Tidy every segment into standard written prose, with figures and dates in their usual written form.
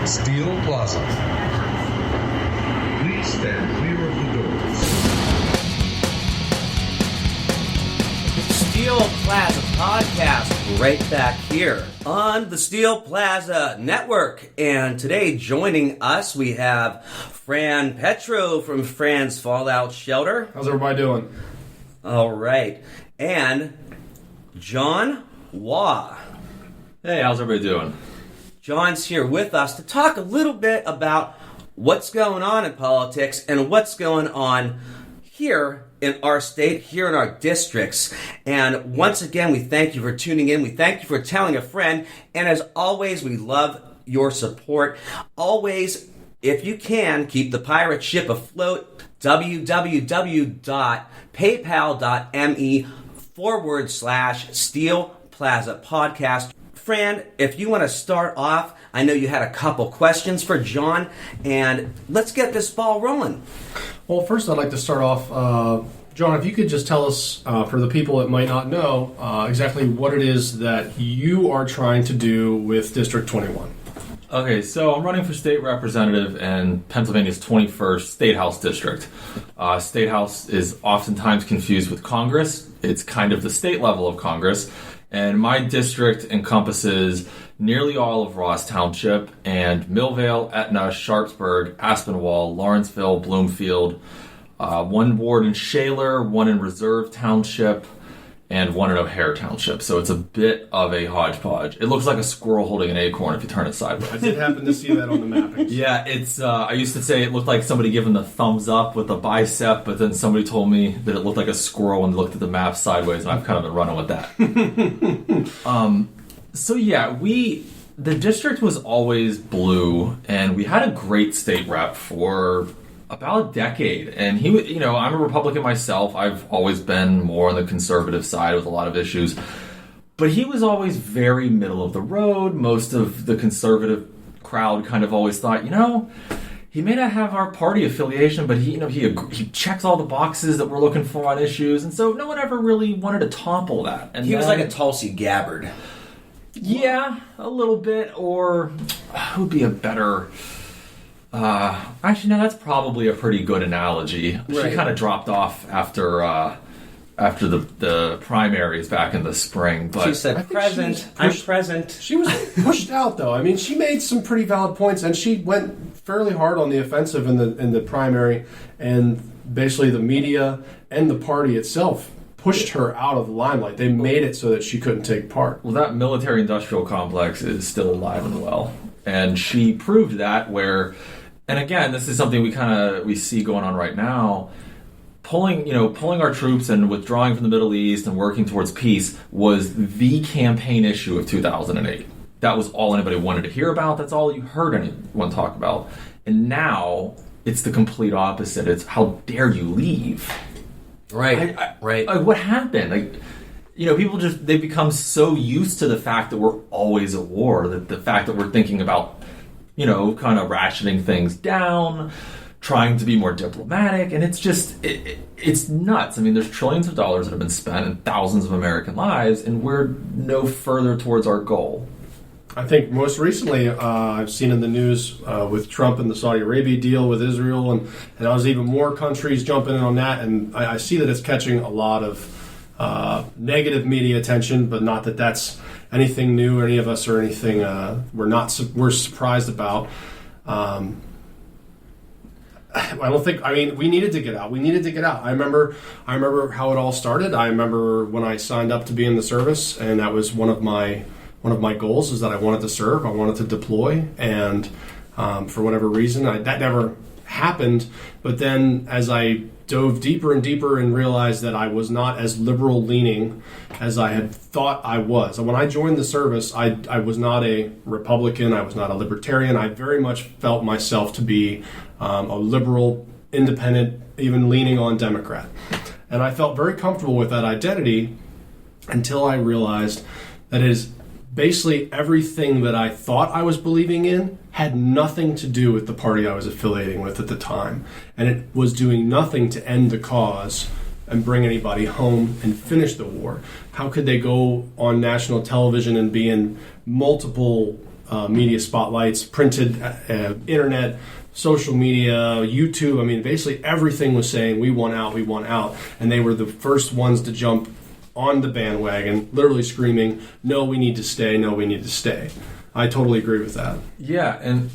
Steel Plaza. Please stand clear of the doors. Steel Plaza podcast right back here on the Steel Plaza Network. And today joining us we have Fran Petro from Fran's Fallout Shelter. How's everybody doing? All right. And John Waugh. Hey, how's everybody doing? John's here with us to talk a little bit about what's going on in politics and what's going on here in our state, here in our districts. And once again, we thank you for tuning in. We thank you for telling a friend. And as always, we love your support. Always, if you can, keep the pirate ship afloat. www.paypal.me/Steel Plaza Podcast. Fran, if you want to start off, I know you had a couple questions for John, and let's get this ball rolling. Well, first I'd like to start off, John, if you could just tell us, for the people that might not know, exactly what it is that you are trying to do with District 21. Okay, so I'm running for state representative in Pennsylvania's 21st State House District. State House is oftentimes confused with Congress. It's kind of the state level of Congress. And my district encompasses nearly all of Ross Township and Millvale, Etna, Sharpsburg, Aspinwall, Lawrenceville, Bloomfield, one ward in Shaler, one in Reserve Township, and one in O'Hare Township. So it's a bit of a hodgepodge. It looks like a squirrel holding an acorn if you turn it sideways. I did happen to see that on the mapping. Yeah, it's. I used to say it looked like somebody giving the thumbs up with a bicep, but then somebody told me that it looked like a squirrel and looked at the map sideways, and I've kind of been running with that. So yeah, the district was always blue, and we had a great state rep for about a decade, and he was, I'm a Republican myself. I've always been more on the conservative side with a lot of issues, but he was always very middle of the road. Most of the conservative crowd kind of always thought, he may not have our party affiliation, but he checks all the boxes that we're looking for on issues, and so no one ever really wanted to topple that. And he was like a Tulsi Gabbard. Yeah, a little bit, or who would be a better... actually, no, that's probably a pretty good analogy. Right. She kind of dropped off after the primaries back in the spring. But she said, I'm present. She was pushed out, though. I mean, she made some pretty valid points, and she went fairly hard on the offensive in the primary, and basically the media and the party itself pushed her out of the limelight. They made it so that she couldn't take part. Well, that military-industrial complex is still alive and well, and she proved that where... And again, this is something we see going on right now. Pulling our troops and withdrawing from the Middle East and working towards peace was the campaign issue of 2008. That was all anybody wanted to hear about. That's all you heard anyone talk about. And now it's the complete opposite. It's how dare you leave? Right. Right. What happened? People they become so used to the fact that we're always at war, that the fact that we're thinking about kind of rationing things down, trying to be more diplomatic, and it's just, it's nuts. I mean, there's trillions of dollars that have been spent and thousands of American lives, and we're no further towards our goal. I think most recently, I've seen in the news with Trump and the Saudi Arabia deal with Israel, and I was even more countries jumping in on that, and I see that it's catching a lot of negative media attention, but not that that's anything new, any of us, or anything we're surprised about. I don't think. I mean, we needed to get out. I remember how it all started. I remember when I signed up to be in the service, and that was one of my goals, is that I wanted to serve. I wanted to deploy, and for whatever reason, that never happened. But then, as I dove deeper and deeper and realized that I was not as liberal leaning as I had thought I was. And when I joined the service, I was not a Republican. I was not a libertarian. I very much felt myself to be a liberal, independent, even leaning on Democrat. And I felt very comfortable with that identity until I realized that it is basically everything that I thought I was believing in had nothing to do with the party I was affiliating with at the time. And it was doing nothing to end the cause and bring anybody home and finish the war. How could they go on national television and be in multiple media spotlights, printed, internet, social media, YouTube. I mean, basically everything was saying, we want out, we want out. And they were the first ones to jump on the bandwagon, literally screaming, no, we need to stay, no, we need to stay. I totally agree with that. Yeah, and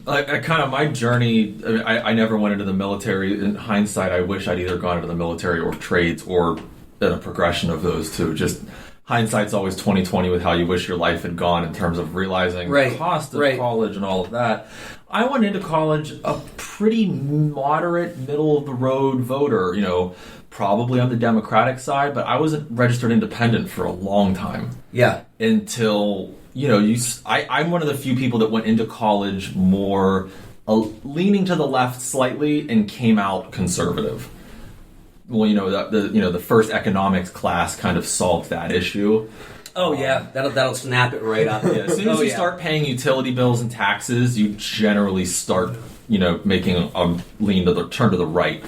like kind of my journey, I mean, I never went into the military. In hindsight, I wish I'd either gone into the military or trades or in a progression of those two. Just hindsight's always 20/20 with how you wish your life had gone in terms of realizing the cost of college and all of that. I went into college a pretty moderate, middle-of-the-road voter, you know, probably on the Democratic side, but I wasn't registered independent for a long time. Yeah. Until... You know, I'm one of the few people that went into college more leaning to the left slightly and came out conservative. Well, you know, the first economics class kind of solved that issue. Oh yeah, that'll snap it right up. Yeah, as soon as you start paying utility bills and taxes, you generally start, you know, making a turn to the right.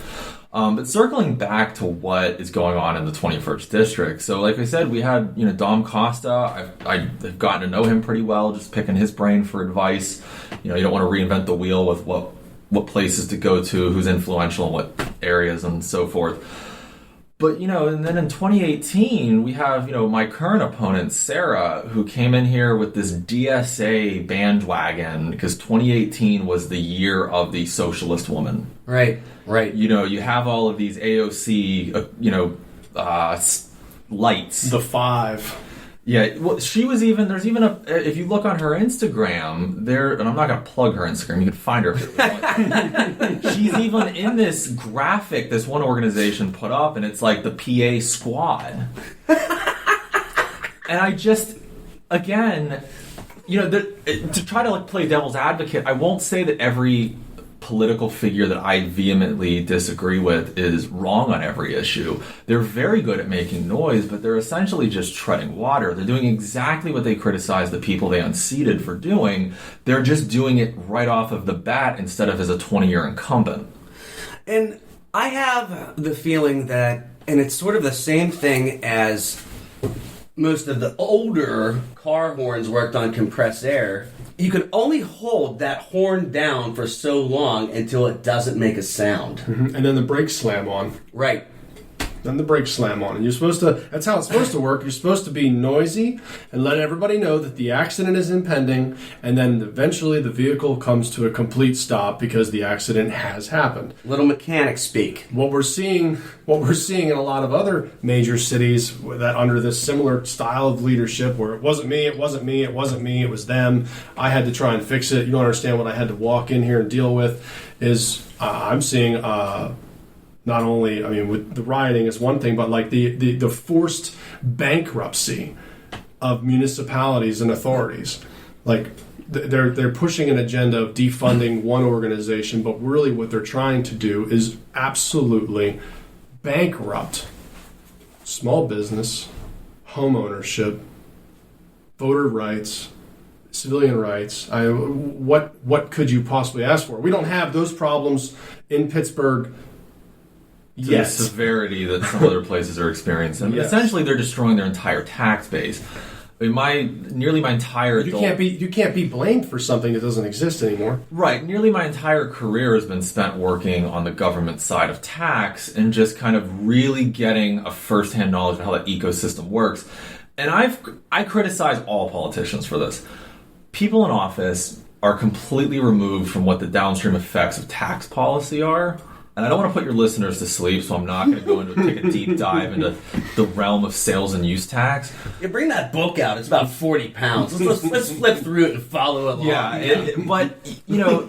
But circling back to what is going on in the 21st District. So like I said, we had, you know, Dom Costa. I've gotten to know him pretty well, just picking his brain for advice. You know, you don't want to reinvent the wheel with what places to go to, who's influential in what areas and so forth. But, you know, and then in 2018, we have, you know, my current opponent, Sarah, who came in here with this DSA bandwagon because 2018 was the year of the socialist woman. Right. You know, you have all of these AOC, lights. The 5. Yeah, well, there's even if you look on her Instagram, and I'm not going to plug her Instagram, you can find her if you want. She's even in this graphic this one organization put up, and it's like the PA squad. And I just, again, you know, to try to play devil's advocate, I won't say that every political figure that I vehemently disagree with is wrong on every issue. They're very good at making noise, but they're essentially just treading water. They're doing exactly what they criticize the people they unseated for doing. They're just doing it right off of the bat instead of as a 20-year incumbent. And I have the feeling that, and it's sort of the same thing as most of the older car horns worked on compressed air. You can only hold that horn down for so long until it doesn't make a sound. Mm-hmm. And then the brakes slam on. Right. Then the brakes slam on. And you're supposed to, that's how it's supposed to work. You're supposed to be noisy and let everybody know that the accident is impending. And then eventually the vehicle comes to a complete stop because the accident has happened. Little mechanic speak. What we're seeing in a lot of other major cities that under this similar style of leadership where it wasn't me, it was them. I had to try and fix it. You don't understand what I had to walk in here and deal with is I'm seeing... not only, I mean, with the rioting is one thing, but like the forced bankruptcy of municipalities and authorities. Like they're pushing an agenda of defunding one organization, but really what they're trying to do is absolutely bankrupt small business, home ownership, voter rights, civilian rights. What could you possibly ask for? We don't have those problems in Pittsburgh. The severity that some other places are experiencing. Yes. Essentially, they're destroying their entire tax base. I mean, nearly my entire you can't be blamed for something that doesn't exist anymore. Right. Nearly my entire career has been spent working on the government side of tax and just kind of really getting a firsthand knowledge of how that ecosystem works. And I criticize all politicians for this. People in office are completely removed from what the downstream effects of tax policy are. And I don't want to put your listeners to sleep, so I'm not going to go into take a deep dive into the realm of sales and use tax. Yeah, bring that book out. It's about 40 pounds. Let's flip through it and follow along. Yeah, but you know,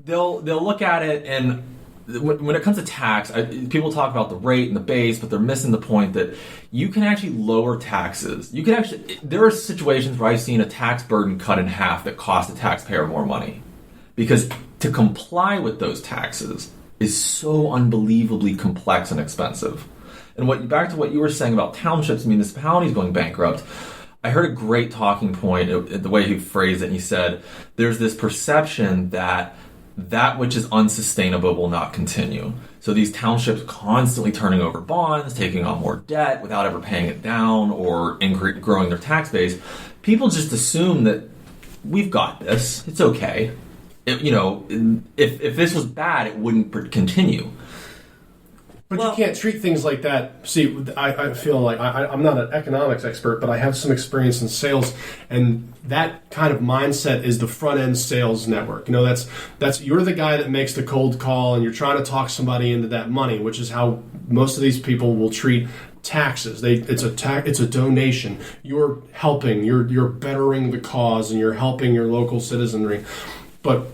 they'll look at it, and when it comes to tax, people talk about the rate and the base, but they're missing the point that you can actually lower taxes. You can actually. There are situations where I've seen a tax burden cut in half that cost the taxpayer more money, because to comply with those taxes is so unbelievably complex and expensive. And back to what you were saying about townships and municipalities going bankrupt, I heard a great talking point, the way he phrased it, and he said, there's this perception that which is unsustainable will not continue. So these townships constantly turning over bonds, taking on more debt without ever paying it down or growing their tax base, people just assume that we've got this. It's okay. If this was bad, it wouldn't continue. But you can't treat things like that. See, I feel like I'm not an economics expert, but I have some experience in sales, and that kind of mindset is the front end sales network. That's you're the guy that makes the cold call, and you're trying to talk somebody into that money, which is how most of these people will treat taxes. It's a donation. You're helping. You're bettering the cause, and you're helping your local citizenry. But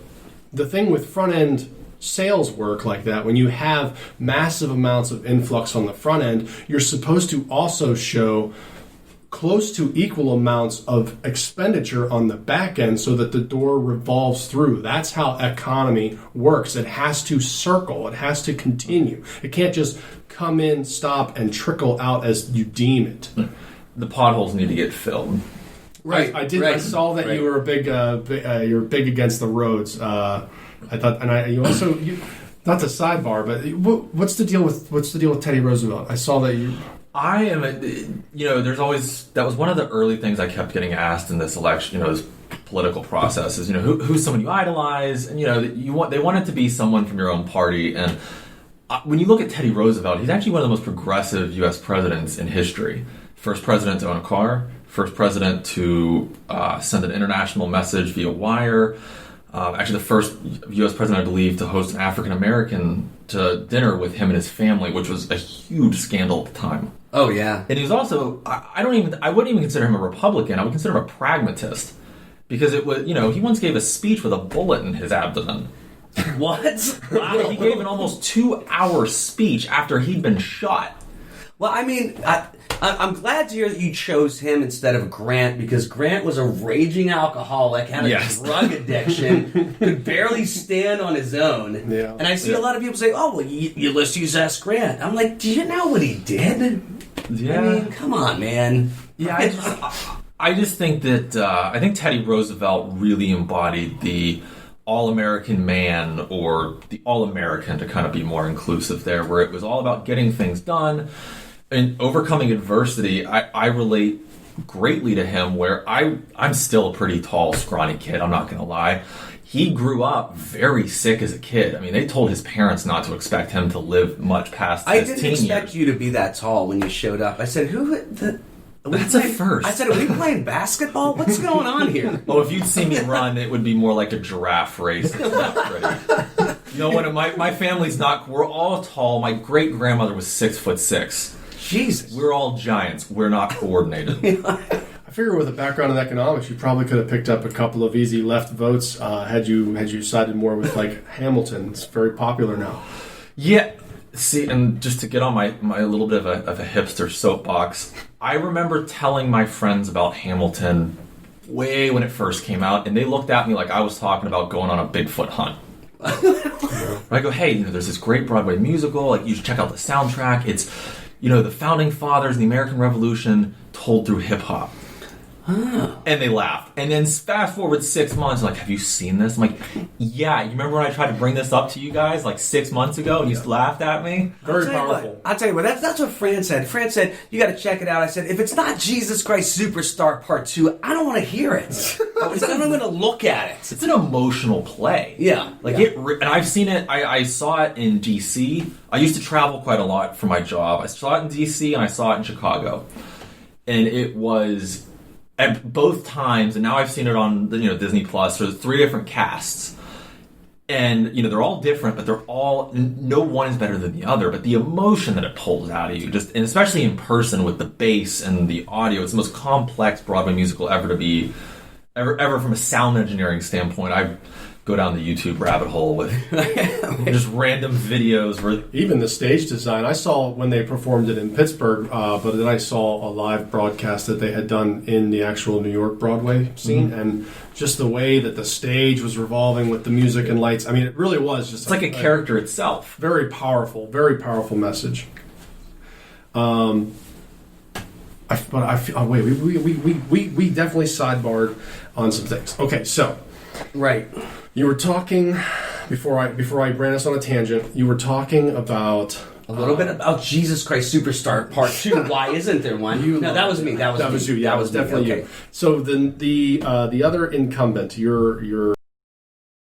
the thing with front end sales work like that, when you have massive amounts of influx on the front end, you're supposed to also show close to equal amounts of expenditure on the back end so that the door revolves through. That's how economy works. It has to circle. It has to continue. It can't just come in, stop, and trickle out as you deem it. The potholes need to get filled. Right. I did. Right. I saw that you were you're big against the roads. I thought, and you also not the sidebar, but what's the deal with Teddy Roosevelt? I saw that you. I am, there's always, that was one of the early things I kept getting asked in this election, this political process is, who's someone you idolize, and they want it to be someone from your own party, and when you look at Teddy Roosevelt, he's actually one of the most progressive U.S. presidents in history. First president to own a car, first president to send an international message via wire. Actually, the first U.S. president, I believe, to host an African American to dinner with him and his family, which was a huge scandal at the time. Oh yeah, and he was also I wouldn't even consider him a Republican. I would consider him a pragmatist because it was he once gave a speech with a bullet in his abdomen. What? Wow. He gave an almost 2-hour speech after he'd been shot. Well, I mean, I'm glad to hear that you chose him instead of Grant, because Grant was a raging alcoholic, had a drug addiction, could barely stand on his own. Yeah. And I see a lot of people say, "Oh, well, Ulysses S. Grant." I'm like, do you know what he did? Yeah. I mean, come on, man. Yeah, I just think that I think Teddy Roosevelt really embodied the all-American man, or the all-American, to kind of be more inclusive there, where it was all about getting things done and overcoming adversity. I relate greatly to him, where I'm still a pretty tall, scrawny kid, I'm not going to lie. He grew up very sick as a kid. I mean, they told his parents not to expect him to live much past his teen years. I didn't expect you to be that tall when you showed up. I said, That's a first. I said, are we playing basketball? What's going on here? Oh, if you'd see me run, it would be more like a giraffe race. It's not pretty. My family's not... We're all tall. My great-grandmother was 6'6". Jesus. We're all giants. We're not coordinated. I figure with a background in economics, you probably could have picked up a couple of easy left votes had you sided more with, like, Hamilton. It's very popular now. Yeah. See, and just to get on my little bit of a hipster soapbox, I remember telling my friends about Hamilton way when it first came out, and they looked at me like I was talking about going on a Bigfoot hunt. I go, hey, there's this great Broadway musical, like you should check out the soundtrack. It's, the Founding Fathers and the American Revolution told through hip-hop. Huh. And they laughed. And then fast forward 6 months, like, have you seen this? I'm like, yeah. You remember when I tried to bring this up to you guys like 6 months ago and you laughed at me? Very powerful. I'll tell you what, that's what Fran said. Fran said, you got to check it out. I said, if it's not Jesus Christ Superstar Part 2, I don't want to hear it. I'm going to look at it. It's an emotional play. Yeah. And I've seen it, I saw it in D.C. I used to travel quite a lot for my job. I saw it in D.C. and I saw it in Chicago. And it was... At both times, and now I've seen it on Disney Plus. There's 3 different casts, and they're all different, but they're all, no one is better than the other. But the emotion that it pulls out of you, and especially in person with the bass and the audio, it's the most complex Broadway musical ever from a sound engineering standpoint. I go down the YouTube rabbit hole with just random videos. Even the stage design, I saw when they performed it in Pittsburgh, but then I saw a live broadcast that they had done in the actual New York Broadway scene, and just the way that the stage was revolving with the music and lights. I mean, it really was just... It's like a character itself. Very powerful message. We definitely sidebarred on some things. Okay, so... Right. You were talking, before I ran us on a tangent, you were talking about A little bit about Jesus Christ Superstar Part 2. Why isn't there one? No, that was me. That was you. Yeah, that was me. definitely Okay. you. So the other incumbent, your